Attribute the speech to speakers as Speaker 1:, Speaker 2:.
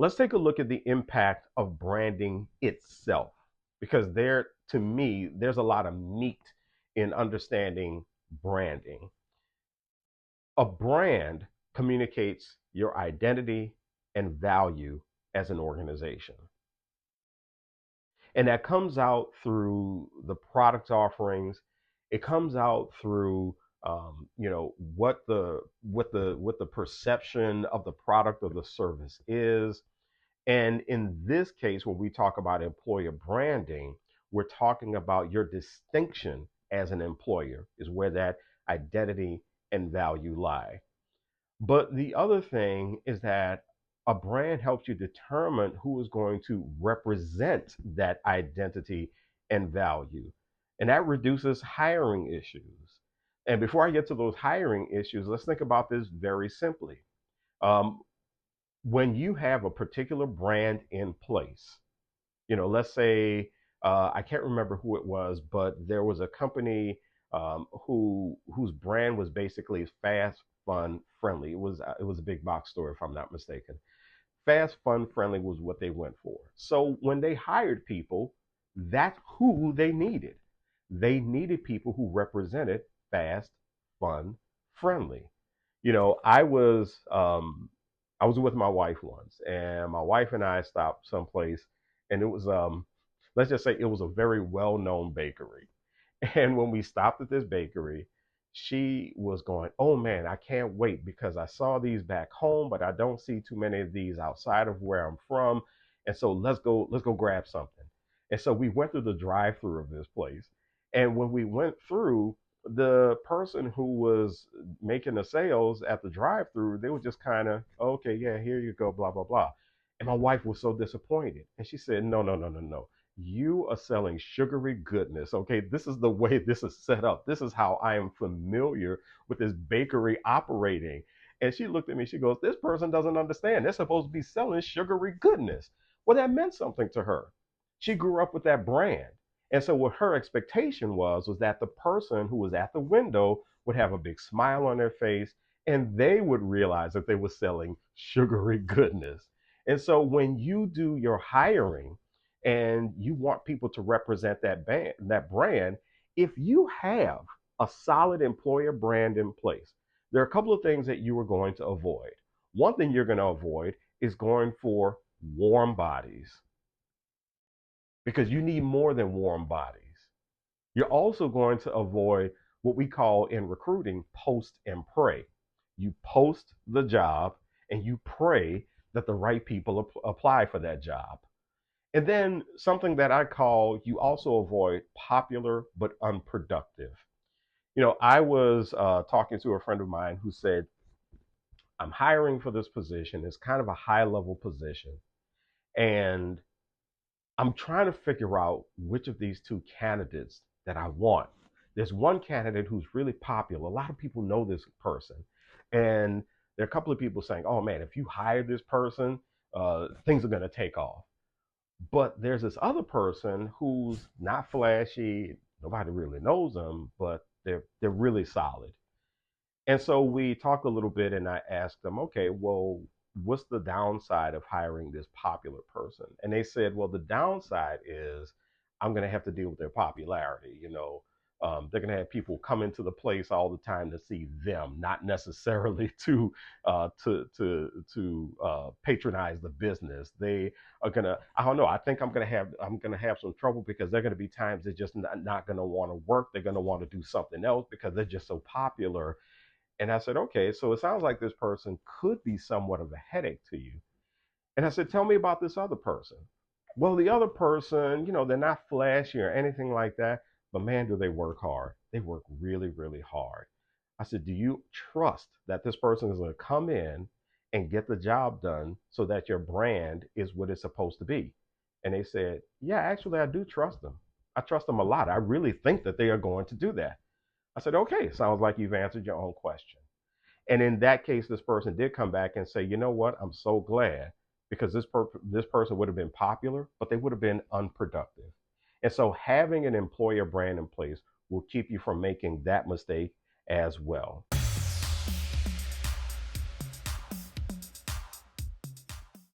Speaker 1: Let's take a look at the impact of branding itself, because to me, there's a lot of meat in understanding branding. A brand communicates your identity and value as an organization. And that comes out through the product offerings. It comes out through what the perception of the product or the service is. And in this case, when we talk about employer branding, we're talking about your distinction as an employer, is where that identity and value lie. But the other thing is that a brand helps you determine who is going to represent that identity and value. And that reduces hiring issues. And before I get to those hiring issues, let's think about this very simply. Um, when you have a particular brand in place, let's say I can't remember who it was, but there was a company whose brand was basically fast, fun, friendly. It was a big box store, if I'm not mistaken. Fast, fun, friendly was what they went for. So when they hired people, that's who they needed. They needed people who represented fast, fun, friendly. I was with my wife once, and my wife and I stopped someplace, and it was let's just say it was a very well-known bakery. And when we stopped at this bakery, she was going, "Oh man, I can't wait because I saw these back home, but I don't see too many of these outside of where I'm from. And so let's go grab something." And so we went through the drive-through of this place. And when we went through, the person who was making the sales at the drive-through, they were just kind of, "Okay, yeah, here you go, blah blah blah." And my wife was so disappointed, and she said, "No, no, no, no, no. You are selling sugary goodness. Okay, this is the way this is set up. This is how I am familiar with this bakery operating." And she looked at me, she goes, "This person doesn't understand. They're supposed to be selling sugary goodness." Well, that meant something to her. She grew up with that brand. And so what her expectation was that the person who was at the window would have a big smile on their face, and they would realize that they were selling sugary goodness. And so when you do your hiring, and you want people to represent that brand, if you have a solid employer brand in place, there are a couple of things that you are going to avoid. One thing you're going to avoid is going for warm bodies, because you need more than warm bodies. You're also going to avoid what we call in recruiting post and pray. You post the job and you pray that the right people apply for that job. And then something that I call, you also avoid popular but unproductive. I was talking to a friend of mine who said, "I'm hiring for this position. It's kind of a high level position. And I'm trying to figure out which of these two candidates that I want. There's one candidate who's really popular. A lot of people know this person. And there are a couple of people saying, oh man, if you hire this person, things are going to take off. But there's this other person who's not flashy. Nobody really knows them, but they're really solid." And so we talked a little bit, and I asked them, "Okay, well, what's the downside of hiring this popular person?" And they said, "Well, the downside is I'm going to have to deal with their popularity. They're going to have people come into the place all the time to see them, not necessarily to patronize the business. They are going to, I don't know. I think I'm going to have some trouble, because they're going to be times they're just not going to want to work. They're going to want to do something else because they're just so popular." And I said, "Okay, so it sounds like this person could be somewhat of a headache to you." And I said, "Tell me about this other person." "Well, the other person, they're not flashy or anything like that, but man, do they work hard. They work really, really hard." I said, "Do you trust that this person is going to come in and get the job done so that your brand is what it's supposed to be?" And they said, "Yeah, actually, I do trust them. I trust them a lot. I really think that they are going to do that." I said, "Okay, sounds like you've answered your own question." And in that case, this person did come back and say, "You know what? I'm so glad, because this person would have been popular, but they would have been unproductive." And so having an employer brand in place will keep you from making that mistake as well.